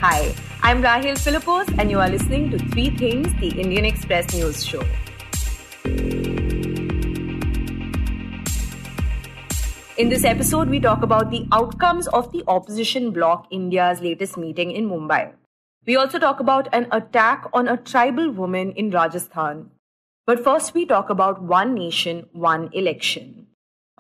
Hi, I'm Rahel Philipose, and you are listening to Three Things, the Indian Express News Show. In this episode, we talk about the outcomes of the opposition bloc India's latest meeting in Mumbai. We also talk about an attack on a tribal woman in Rajasthan. But first, we talk about one nation, one election.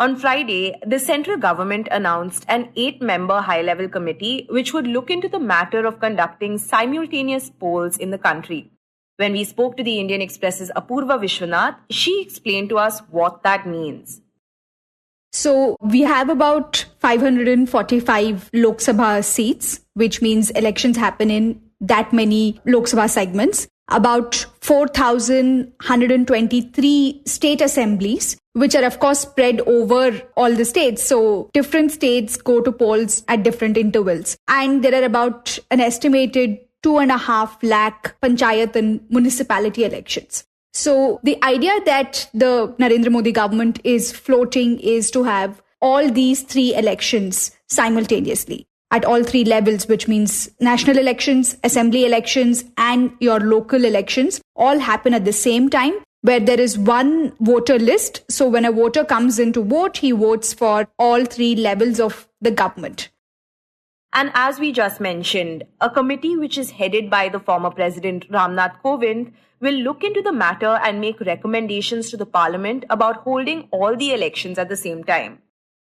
On Friday, the central government announced an 8-member high-level committee which would look into the matter of conducting simultaneous polls in the country. When we spoke to the Indian Express's Apurva Vishwanath, she explained to us what that means. So we have about 545 Lok Sabha seats, which means elections happen in that many Lok Sabha segments. About 4,123 state assemblies, which are of course spread over all the states. So different states go to polls at different intervals. And there are about an estimated 2.5 lakh panchayat and municipality elections. So the idea that the Narendra Modi government is floating is to have all these three elections simultaneously at all three levels, which means national elections, assembly elections, and your local elections all happen at the same time, where there is one voter list. So when a voter comes in to vote, he votes for all three levels of the government. And as we just mentioned, a committee which is headed by the former President Ramnath Kovind will look into the matter and make recommendations to the parliament about holding all the elections at the same time.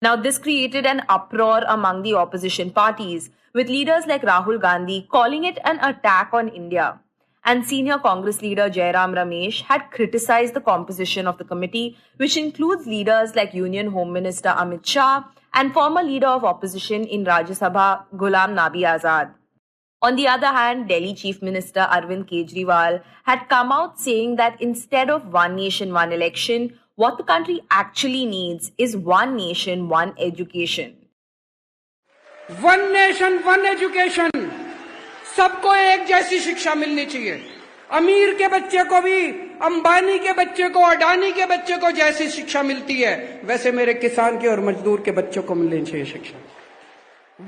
Now, this created an uproar among the opposition parties, with leaders like Rahul Gandhi calling it an attack on India. And senior Congress leader Jairam Ramesh had criticized the composition of the committee, which includes leaders like Union Home Minister Amit Shah and former leader of opposition in Rajya Sabha Ghulam Nabi Azad. On the other hand, Delhi Chief Minister Arvind Kejriwal had come out saying that instead of one nation, one election, what the country actually needs is one nation, one education. One nation, one education. सबको एक जैसी शिक्षा मिलनी चाहिए. अमीर के बच्चे को भी, अंबानी के बच्चे को, अडानी के बच्चे को जैसी शिक्षा मिलती है, वैसे मेरे किसान के और मजदूर के बच्चों को मिलनी चाहिए शिक्षा.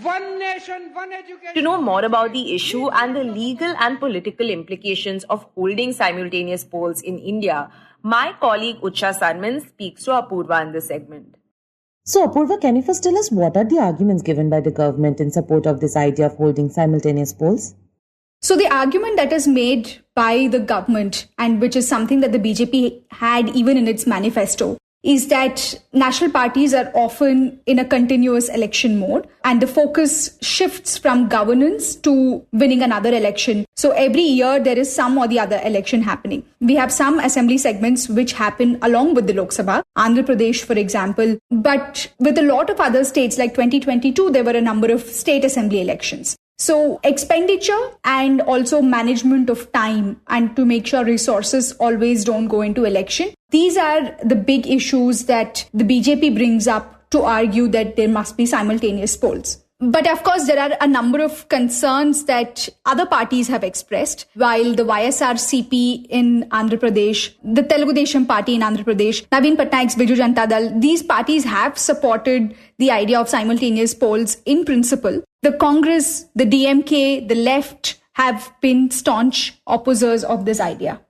One nation, one education. To know more about the issue and the legal and political implications of holding simultaneous polls in India, my colleague Utsa Sarmin speaks to Apurva in this segment. So Apurva, can you first tell us what are the arguments given by the government in support of this idea of holding simultaneous polls? So the argument that is made by the government, and which is something that the BJP had even in its manifesto, is that national parties are often in a continuous election mode and the focus shifts from governance to winning another election. So every year there is some or the other election happening. We have some assembly segments which happen along with the Lok Sabha, Andhra Pradesh, for example. But with a lot of other states, like 2022, there were a number of state assembly elections. So expenditure and also management of time and to make sure resources always don't go into election. These are the big issues that the BJP brings up to argue that there must be simultaneous polls. But of course, there are a number of concerns that other parties have expressed. While the YSRCP in Andhra Pradesh, the Telugu Desam Party in Andhra Pradesh, Naveen Patnaik's Biju Janata Dal, these parties have supported the idea of simultaneous polls in principle. The Congress, the DMK, the left have been staunch opposers of this idea.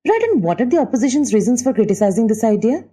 Right, and what are the opposition's reasons for criticizing this idea?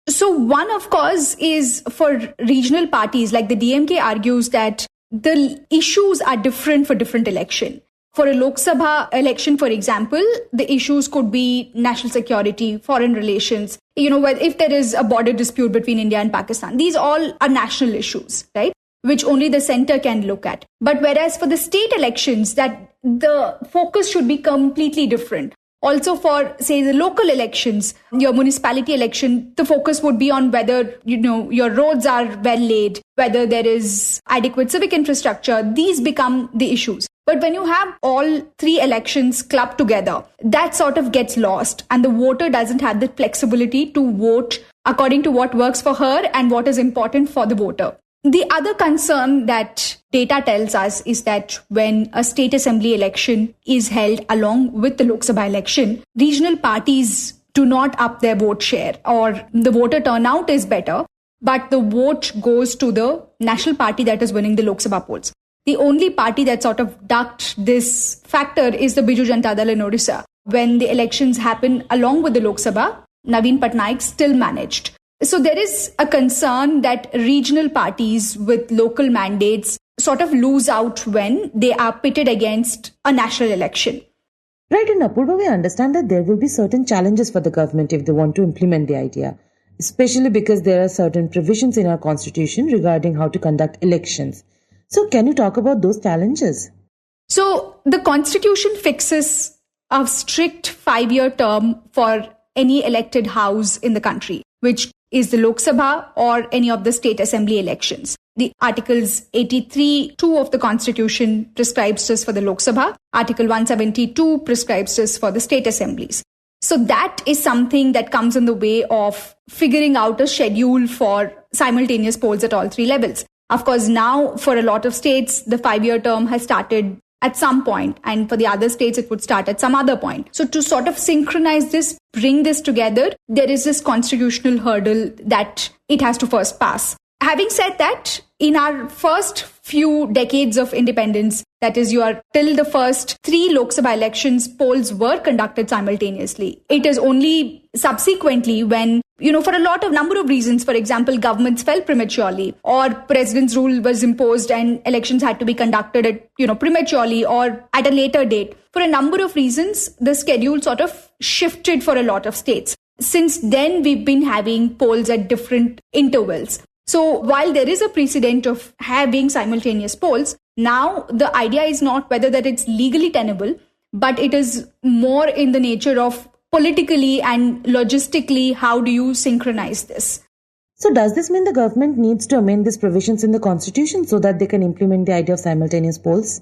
So one, of course, is for regional parties, like the DMK argues that the issues are different for different election. For a Lok Sabha election, for example, the issues could be national security, foreign relations, if there is a border dispute between India and Pakistan. These all are national issues, right? Which only the center can look at. But whereas for the state elections, that the focus should be completely different. Also for, say, the local elections, your municipality election, the focus would be on whether, your roads are well laid, whether there is adequate civic infrastructure. These become the issues. But when you have all three elections clubbed together, that sort of gets lost and the voter doesn't have the flexibility to vote according to what works for her and what is important for the voter. The other concern that data tells us is that when a state assembly election is held along with the Lok Sabha election, regional parties do not up their vote share or the voter turnout is better, but the vote goes to the national party that is winning the Lok Sabha polls. The only party that sort of ducked this factor is the Biju Janata Dal in Odisha. When the elections happened along with the Lok Sabha, Naveen Patnaik still managed. So there is a concern that regional parties with local mandates sort of lose out when they are pitted against a national election. Right, and Apurva, we understand that there will be certain challenges for the government if they want to implement the idea, especially because there are certain provisions in our constitution regarding how to conduct elections. So can you talk about those challenges? So the constitution fixes a strict 5-year term for any elected house in the country, which is the Lok Sabha or any of the state assembly elections. The Articles 83(2) of the Constitution prescribes this for the Lok Sabha. Article 172 prescribes this for the state assemblies. So that is something that comes in the way of figuring out a schedule for simultaneous polls at all 3 levels. Of course, now for a lot of states, the 5-year term has started at some point, and for the other states, it would start at some other point. So to sort of synchronize this, bring this together, there is this constitutional hurdle that it has to first pass. Having said that, in our first few decades of independence, that is, till the first 3 Lok Sabha elections, polls were conducted simultaneously. It is only subsequently when, for a number of reasons, for example, governments fell prematurely, or president's rule was imposed and elections had to be conducted at, prematurely or at a later date. For a number of reasons, the schedule sort of shifted for a lot of states. Since then, we've been having polls at different intervals. So while there is a precedent of having simultaneous polls, now the idea is not whether that it's legally tenable, but it is more in the nature of politically and logistically, how do you synchronize this? So does this mean the government needs to amend these provisions in the constitution so that they can implement the idea of simultaneous polls?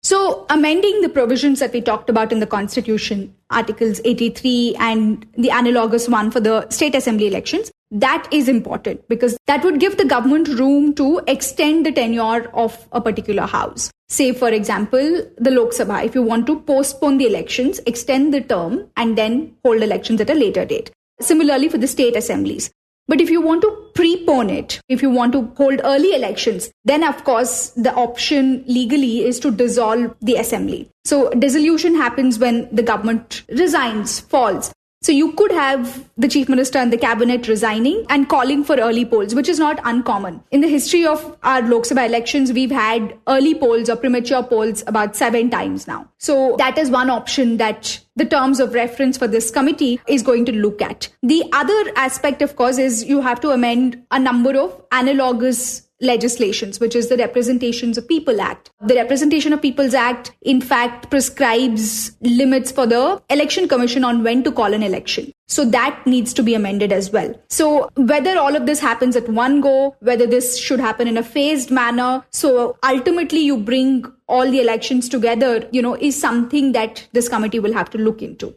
So amending the provisions that we talked about in the Constitution, Articles 83 and the analogous one for the state assembly elections, that is important because that would give the government room to extend the tenure of a particular house. Say, for example, the Lok Sabha, if you want to postpone the elections, extend the term and then hold elections at a later date. Similarly for the state assemblies. But if you want to prepone it, if you want to hold early elections, then of course the option legally is to dissolve the assembly. So dissolution happens when the government resigns, falls. So you could have the chief minister and the cabinet resigning and calling for early polls, which is not uncommon. In the history of our Lok Sabha elections, we've had early polls or premature polls about 7 times now. So that is one option that the terms of reference for this committee is going to look at. The other aspect, of course, is you have to amend a number of analogous legislations, which is the Representations of People Act. The Representation of People's Act, in fact, prescribes limits for the Election Commission on when to call an election. So that needs to be amended as well. So whether all of this happens at one go, whether this should happen in a phased manner, so ultimately you bring all the elections together, is something that this committee will have to look into.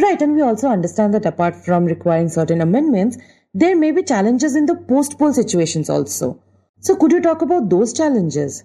Right, and we also understand that apart from requiring certain amendments, there may be challenges in the post-poll situations also. So could you talk about those challenges?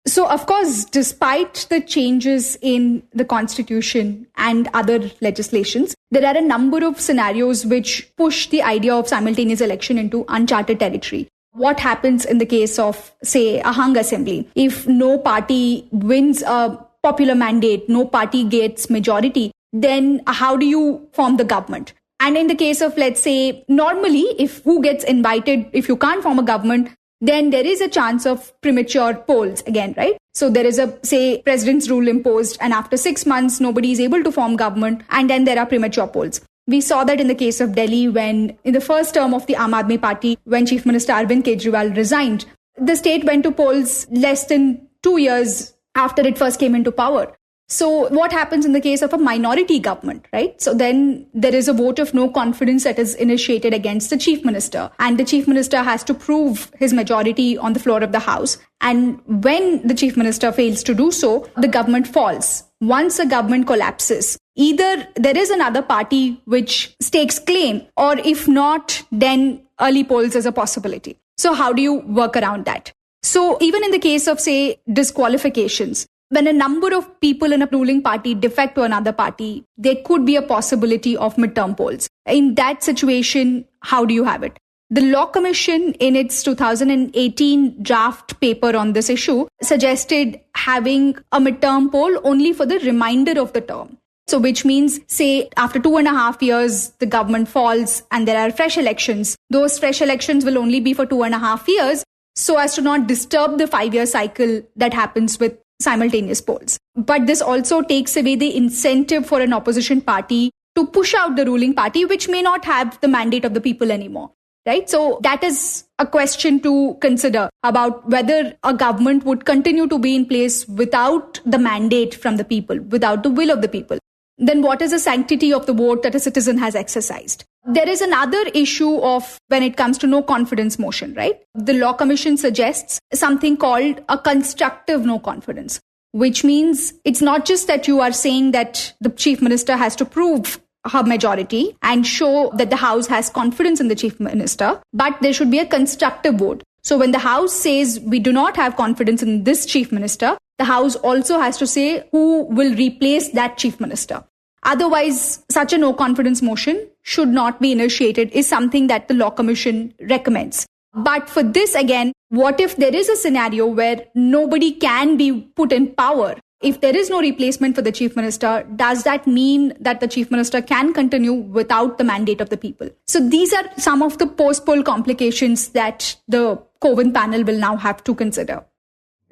So, of course, despite the changes in the constitution and other legislations, there are a number of scenarios which push the idea of simultaneous election into uncharted territory. What happens in the case of, say, a hung assembly? If no party wins a popular mandate, no party gets majority, then how do you form the government? And in the case of, let's say, normally, if who gets invited, if you can't form a government, then there is a chance of premature polls again, right? So there is a, say, president's rule imposed and after 6 months, nobody is able to form government and then there are premature polls. We saw that in the case of Delhi when in the first term of the Aam Aadmi Party, when Chief Minister Arvind Kejriwal resigned, the state went to polls less than 2 years after it first came into power. So what happens in the case of a minority government, right? So then there is a vote of no confidence that is initiated against the chief minister. And the chief minister has to prove his majority on the floor of the house. And when the chief minister fails to do so, the government falls. Once a government collapses, either there is another party which stakes claim, or if not, then early polls is a possibility. So how do you work around that? So even in the case of, say, disqualifications, when a number of people in a ruling party defect to another party, there could be a possibility of midterm polls. In that situation, how do you have it? The Law Commission, in its 2018 draft paper on this issue, suggested having a midterm poll only for the remainder of the term. So which means, say, after 2.5 years, the government falls and there are fresh elections. Those fresh elections will only be for 2.5 years, so as to not disturb the 5-year cycle that happens with simultaneous polls. But this also takes away the incentive for an opposition party to push out the ruling party, which may not have the mandate of the people anymore. Right? So that is a question to consider about whether a government would continue to be in place without the mandate from the people, without the will of the people. Then what is the sanctity of the vote that a citizen has exercised? There is another issue of when it comes to no confidence motion, right? The Law Commission suggests something called a constructive no confidence, which means it's not just that you are saying that the chief minister has to prove her majority and show that the House has confidence in the chief minister, but there should be a constructive vote. So when the House says we do not have confidence in this chief minister, the House also has to say who will replace that chief minister. Otherwise, such a no confidence motion should not be initiated is something that the Law Commission recommends. But for this, again, what if there is a scenario where nobody can be put in power? If there is no replacement for the chief minister, does that mean that the chief minister can continue without the mandate of the people? So these are some of the post-poll complications that the Kovind panel will now have to consider.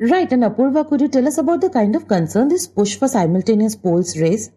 Right. And Apurva, could you tell us about the kind of concern this push for simultaneous polls raise?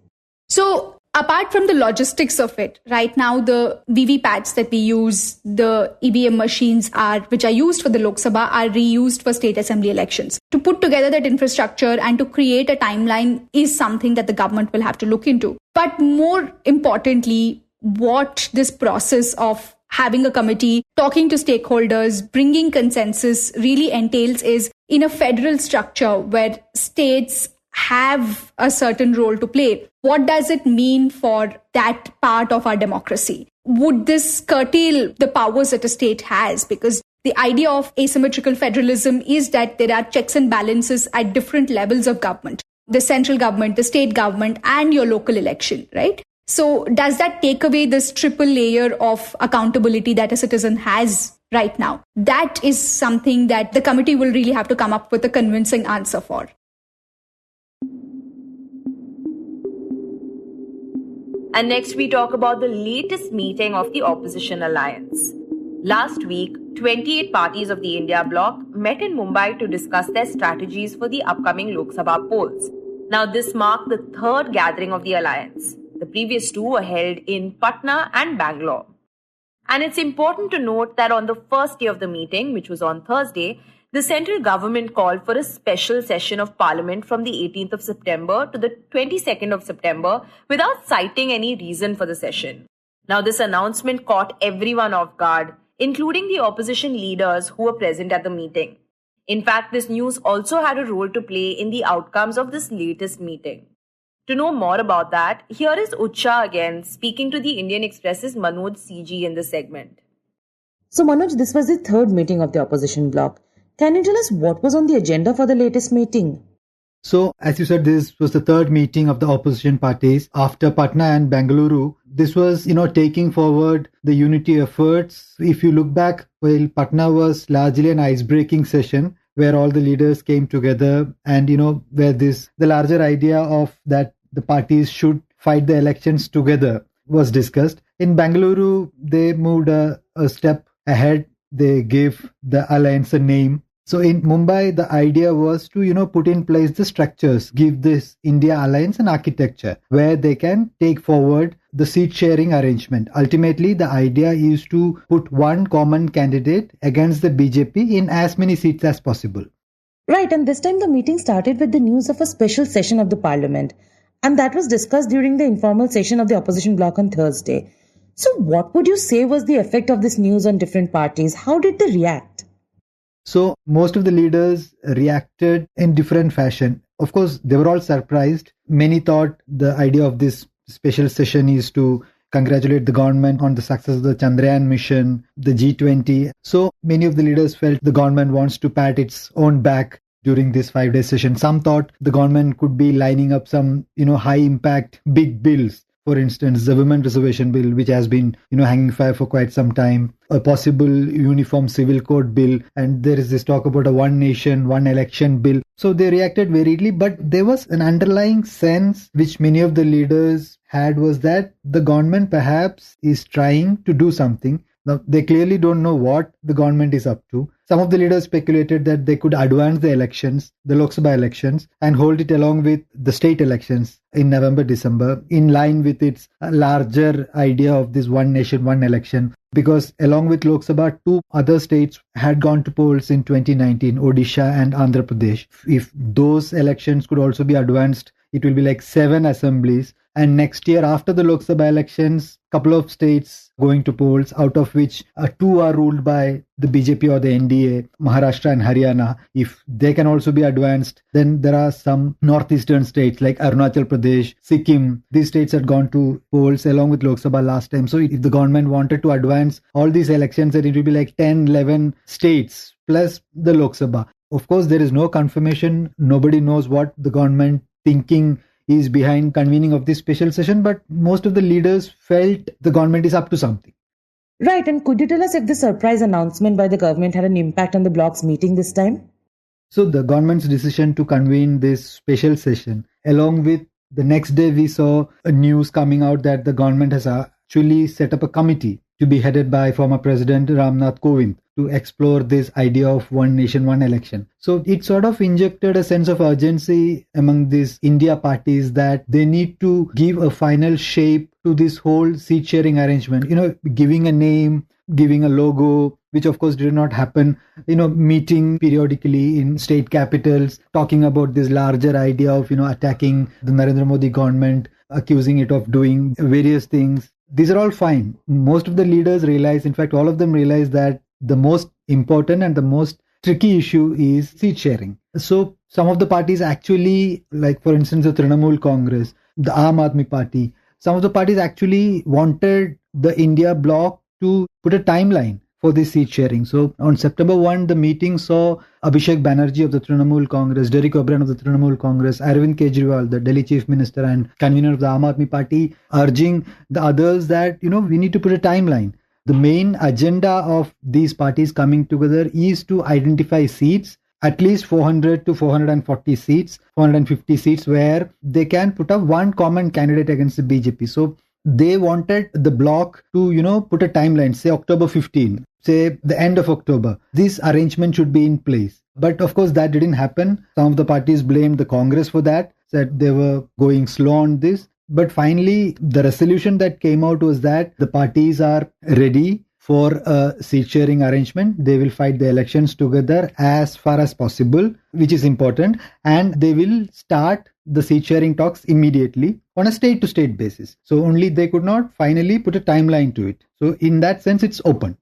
So apart from the logistics of it, right now the VVPATs that we use, the EVM machines which are used for the Lok Sabha are reused for state assembly elections. To put together that infrastructure and to create a timeline is something that the government will have to look into. But more importantly, what this process of having a committee, talking to stakeholders, bringing consensus really entails is in a federal structure where states have a certain role to play. What does it mean for that part of our democracy? Would this curtail the powers that a state has? Because the idea of asymmetrical federalism is that there are checks and balances at different levels of government, the central government, the state government, and your local election, right? So does that take away this triple layer of accountability that a citizen has right now? That is something that the committee will really have to come up with a convincing answer for. And next we talk about the latest meeting of the opposition alliance. Last week, 28 parties of the India bloc met in Mumbai to discuss their strategies for the upcoming Lok Sabha polls. Now this marked the third gathering of the alliance. The previous two were held in Patna and Bangalore. And it's important to note that on the first day of the meeting, which was on Thursday, the central government called for a special session of parliament from the 18th of September to the 22nd of September without citing any reason for the session. Now, this announcement caught everyone off guard, including the opposition leaders who were present at the meeting. In fact, this news also had a role to play in the outcomes of this latest meeting. To know more about that, here is Utsa again speaking to the Indian Express's Manoj CG in this segment. So Manoj, this was the third meeting of the opposition bloc. Can you tell us what was on the agenda for the latest meeting? So, as you said, this was the third meeting of the opposition parties after Patna and Bengaluru. This was, taking forward the unity efforts. If you look back, well, Patna was largely an ice-breaking session where all the leaders came together and, where the larger idea of that the parties should fight the elections together was discussed. In Bengaluru, they moved a step ahead. They gave the alliance a name. So in Mumbai, the idea was to, put in place the structures, give this India alliance an architecture where they can take forward the seat sharing arrangement. Ultimately, the idea is to put one common candidate against the BJP in as many seats as possible. Right, and this time the meeting started with the news of a special session of the parliament. And that was discussed during the informal session of the opposition bloc on Thursday. So what would you say was the effect of this news on different parties? How did they react? So most of the leaders reacted in different fashion. Of course, they were all surprised. Many thought the idea of this special session is to congratulate the government on the success of the Chandrayaan mission, the G20. So many of the leaders felt the government wants to pat its own back during this 5-day session. Some thought the government could be lining up some, high impact, big bills For instance, the women reservation bill, which has been, hanging fire for quite some time, a possible uniform civil code bill, and there is this talk about a one nation, one election bill. So they reacted variedly, but there was an underlying sense which many of the leaders had, was that the government perhaps is trying to do something. Now, they clearly don't know what the government is up to. Some of the leaders speculated that they could advance the elections, the Lok Sabha elections, and hold it along with the state elections in November, December, in line with its larger idea of this one nation, one election. Because along with Lok Sabha, two other states had gone to polls in 2019, Odisha and Andhra Pradesh. If those elections could also be advanced, it will be like 7 assemblies. And next year, after the Lok Sabha elections, couple of states going to polls, out of which 2 are ruled by the BJP or the NDA, Maharashtra and Haryana. If they can also be advanced, then there are some northeastern states like Arunachal Pradesh, Sikkim. These states had gone to polls along with Lok Sabha last time. So if the government wanted to advance all these elections, then it will be like 10, 11 states plus the Lok Sabha. Of course, there is no confirmation. Nobody knows what the government thinking is behind convening of this special session, but most of the leaders felt the government is up to something. Right, and could you tell us if the surprise announcement by the government had an impact on the bloc's meeting this time? So the government's decision to convene this special session, along with the next day we saw a news coming out that the government has actually set up a committee to be headed by former President Ramnath Kovind to explore this idea of one nation, one election. So it sort of injected a sense of urgency among these India parties that they need to give a final shape to this whole seat sharing arrangement, giving a name, giving a logo, which of course did not happen, meeting periodically in state capitals, talking about this larger idea of, attacking the Narendra Modi government, accusing it of doing various things. These are all fine. Most of the leaders realize, in fact, all of them realize that the most important and the most tricky issue is seat sharing. So some of the parties actually, like for instance, the Trinamool Congress, the Aam Aadmi Party, some of the parties actually wanted the India bloc to put a timeline for this seat sharing. So on September 1, the meeting saw Abhishek Banerjee of the Trinamool Congress, Derek O'Brien of the Trinamool Congress, Arvind Kejriwal, the Delhi Chief Minister and convener of the Aam Aadmi Party, urging the others that, we need to put a timeline. The main agenda of these parties coming together is to identify seats, at least 400 to 440 seats, 450 seats, where they can put up one common candidate against the BJP. So they wanted the bloc to, put a timeline, say October 15, say the end of October. This arrangement should be in place. But of course, that didn't happen. Some of the parties blamed the Congress for that, said they were going slow on this. But finally, the resolution that came out was that the parties are ready for a seat sharing arrangement. They will fight the elections together as far as possible, which is important. And they will start the seat sharing talks immediately on a state to state basis. So only they could not finally put a timeline to it. So in that sense, it's open.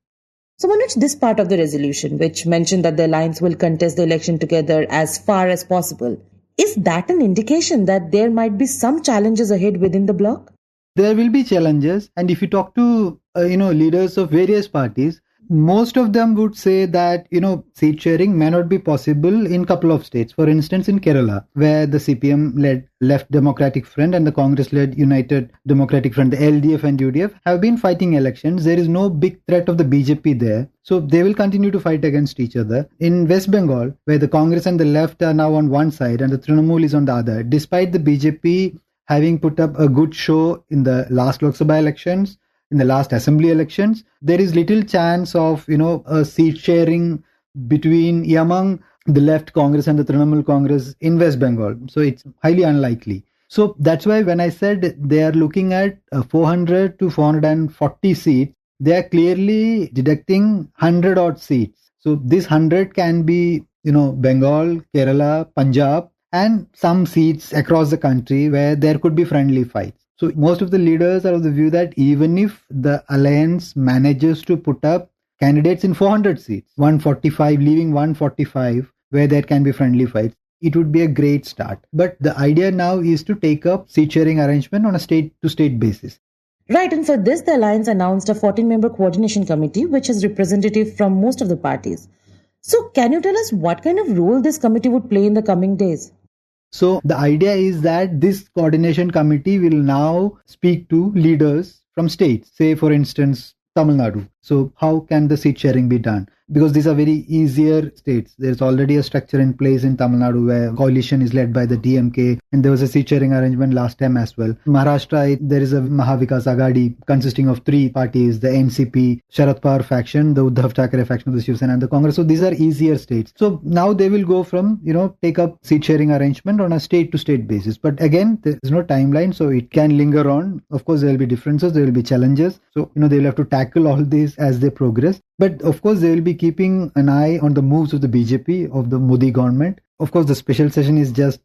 So Manoj, this part of the resolution, which mentioned that the alliance will contest the election together as far as possible, is that an indication that there might be some challenges ahead within the bloc? There will be challenges. And if you talk to, leaders of various parties, most of them would say that, seat sharing may not be possible in a couple of states. For instance, in Kerala, where the CPM-led Left Democratic Front and the Congress-led United Democratic Front, the LDF and UDF, have been fighting elections. There is no big threat of the BJP there. So they will continue to fight against each other. In West Bengal, where the Congress and the left are now on one side and the Trinamool is on the other, despite the BJP having put up a good show in the last Lok Sabha elections, in the last assembly elections, there is little chance of, a seat sharing among the left Congress and the Trinamool Congress in West Bengal. So it's highly unlikely. So that's why when I said they are looking at 400 to 440 seats, they are clearly deducting 100 odd seats. So this 100 can be, Bengal, Kerala, Punjab, and some seats across the country where there could be friendly fights. So most of the leaders are of the view that even if the alliance manages to put up candidates in 400 seats, 145, leaving 145 where there can be friendly fights, it would be a great start. But the idea now is to take up seat sharing arrangement on a state-to-state basis. Right, and for this, the alliance announced a 14-member coordination committee, which is representative from most of the parties. So can you tell us what kind of role this committee would play in the coming days? So the idea is that this coordination committee will now speak to leaders from states, say for instance, Tamil Nadu. So how can the seat sharing be done? Because these are very easier states. There's already a structure in place in Tamil Nadu where coalition is led by the DMK, and there was a seat sharing arrangement last time as well. Maharashtra, there is a Mahavikas Agadi consisting of three parties, the NCP, Sharad Pawar faction, the Uddhav Thackeray faction of the Shiv Sena and the Congress. So these are easier states. So now they will go from, take up seat sharing arrangement on a state to state basis. But again, there is no timeline, so it can linger on. Of course, there will be differences, there will be challenges. So, they will have to tackle all these as they progress. But of course, they will be keeping an eye on the moves of the BJP, of the Modi government. Of course, the special session is just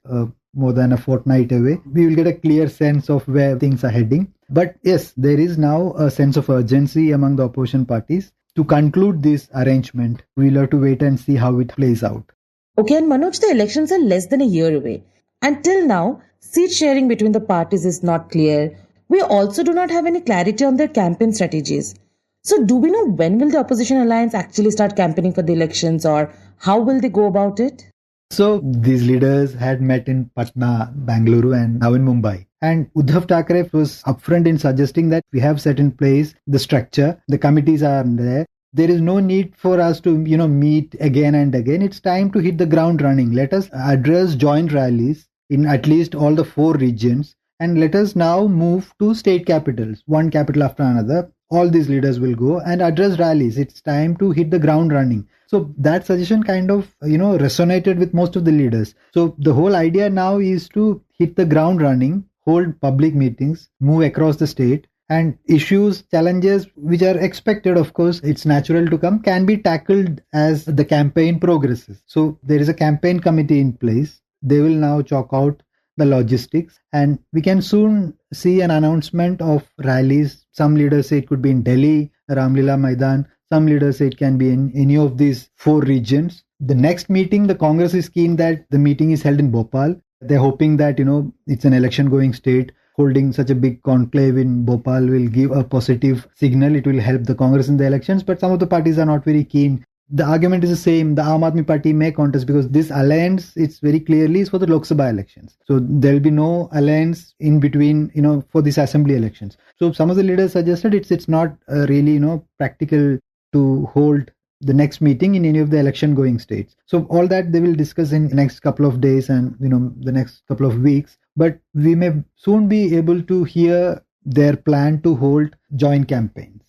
more than a fortnight away. We will get a clear sense of where things are heading. But yes, there is now a sense of urgency among the opposition parties to conclude this arrangement. We'll have to wait and see how it plays out. Okay, and Manoj, the elections are less than a year away. Until now, seat sharing between the parties is not clear. We also do not have any clarity on their campaign strategies. So do we know when will the opposition alliance actually start campaigning for the elections, or how will they go about it? So these leaders had met in Patna, Bangalore and now in Mumbai. And Uddhav Thackeray was upfront in suggesting that we have set in place the structure, the committees are there. There is no need for us to, meet again and again. It's time to hit the ground running. Let us address joint rallies in at least all the 4 regions. And let us now move to state capitals, one capital after another. All these leaders will go and address rallies. It's time to hit the ground running. So that suggestion kind of, resonated with most of the leaders. So the whole idea now is to hit the ground running, hold public meetings, move across the state, and issues, challenges which are expected, of course, it's natural to come, can be tackled as the campaign progresses. So there is a campaign committee in place. They will now chalk out the logistics, and we can soon see an announcement of rallies. Some leaders say it could be in Delhi, Ramlila Maidan. Some leaders say it can be in any of these 4 regions. The next meeting, the Congress is keen that the meeting is held in Bhopal. They're hoping that, it's an election going state. Holding such a big conclave in Bhopal will give a positive signal. It will help the Congress in the elections, but some of the parties are not very keen. The argument is the same. The Aam Aadmi Party may contest because this alliance, it's very clearly is for the Lok Sabha elections. So there will be no alliance in between, for these assembly elections. So some of the leaders suggested it's not really, practical to hold the next meeting in any of the election going states. So all that they will discuss in the next couple of days and, the next couple of weeks. But we may soon be able to hear their plan to hold joint campaigns.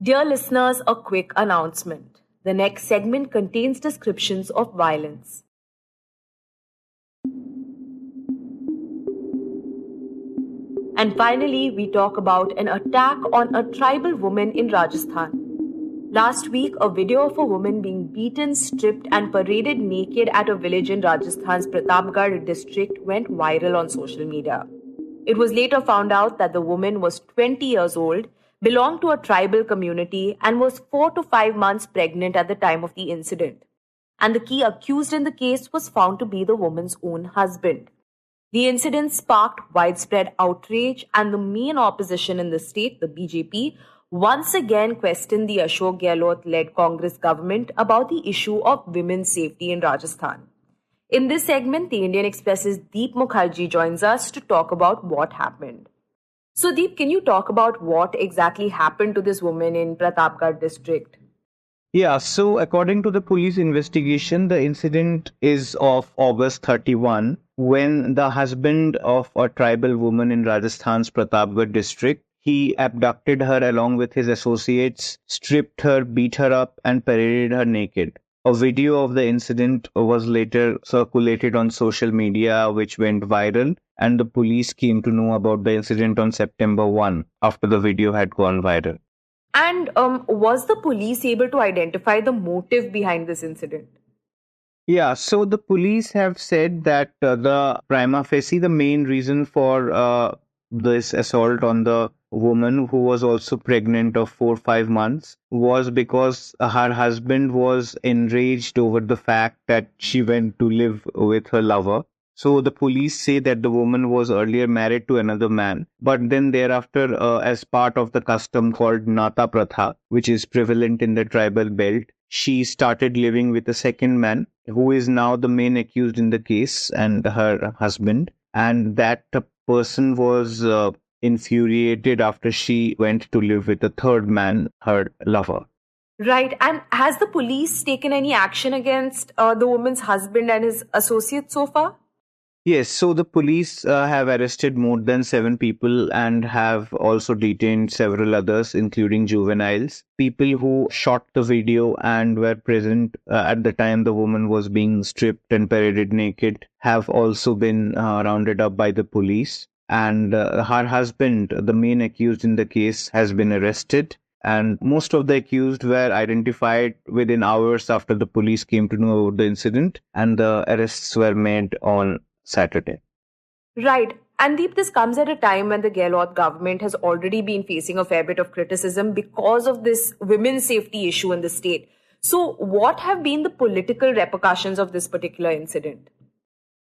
Dear listeners, a quick announcement. The next segment contains descriptions of violence. And finally, we talk about an attack on a tribal woman in Rajasthan. Last week, a video of a woman being beaten, stripped and paraded naked at a village in Rajasthan's Pratapgarh district went viral on social media. It was later found out that the woman was 20 years old, belonged to a tribal community and was 4 to 5 months pregnant at the time of the incident. And the key accused in the case was found to be the woman's own husband. The incident sparked widespread outrage, and the main opposition in the state, the BJP, once again questioned the Ashok Gehlot-led Congress government about the issue of women's safety in Rajasthan. In this segment, the Indian Express's Deep Mukherjee joins us to talk about what happened. So Deep, can you talk about what exactly happened to this woman in Pratapgarh district? Yeah, so according to the police investigation, the incident is of August 31, when the husband of a tribal woman in Rajasthan's Pratapgarh district, he abducted her along with his associates, stripped her, beat her up and paraded her naked. A video of the incident was later circulated on social media, which went viral, and the police came to know about the incident on September 1 after the video had gone viral. And was the police able to identify the motive behind this incident? Yeah, so the police have said that the prima facie, the main reason for this assault on the woman who was also pregnant of 4-5 months was because her husband was enraged over the fact that she went to live with her lover. So the police say that the woman was earlier married to another man, but then thereafter, as part of the custom called Nata Pratha, which is prevalent in the tribal belt, she started living with a second man who is now the main accused in the case and her husband. And that person was infuriated after she went to live with a third man, her lover. Right. And has the police taken any action against the woman's husband and his associates so far? Yes, so the police have arrested more than 7 people and have also detained several others, including juveniles. People who shot the video and were present at the time the woman was being stripped and paraded naked have also been rounded up by the police. And her husband, the main accused in the case, has been arrested. And most of the accused were identified within hours after the police came to know about the incident, and the arrests were made on Saturday. Right. And Deep, this comes at a time when the Gehlot government has already been facing a fair bit of criticism because of this women's safety issue in the state. So what have been the political repercussions of this particular incident?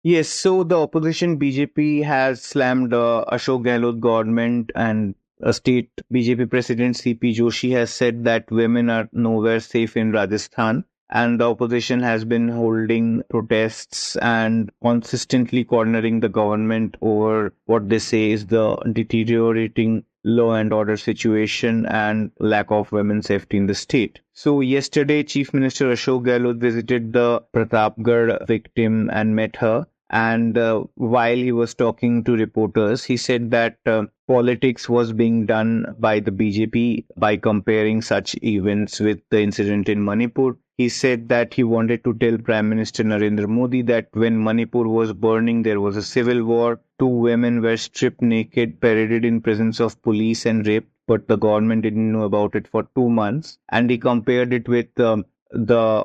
Yes, so the opposition BJP has slammed Ashok Gehlot government, and state BJP President CP Joshi has said that women are nowhere safe in Rajasthan. And the opposition has been holding protests and consistently cornering the government over what they say is the deteriorating law and order situation and lack of women's safety in the state. So yesterday, Chief Minister Ashok Gehlot visited the Pratapgarh victim and met her. And while he was talking to reporters, he said that politics was being done by the BJP by comparing such events with the incident in Manipur. He said that he wanted to tell Prime Minister Narendra Modi that when Manipur was burning, there was a civil war. 2 women were stripped naked, paraded in presence of police and raped, but the government didn't know about it for 2 months. And he compared it with the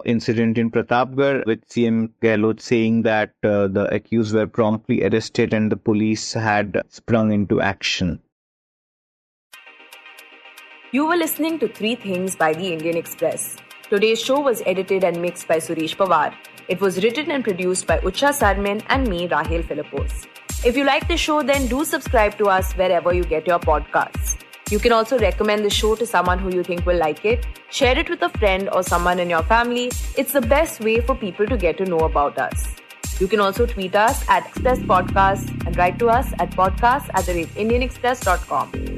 incident in Pratapgarh, with CM Gehlot saying that the accused were promptly arrested and the police had sprung into action. You were listening to 3 Things by the Indian Express. Today's show was edited and mixed by Suresh Pawar. It was written and produced by Utsa, Sarmin and me, Rahel Philipose. If you like the show, then do subscribe to us wherever you get your podcasts. You can also recommend the show to someone who you think will like it. Share it with a friend or someone in your family. It's the best way for people to get to know about us. You can also tweet us at Express Podcasts and write to us at podcast@indianexpress.com.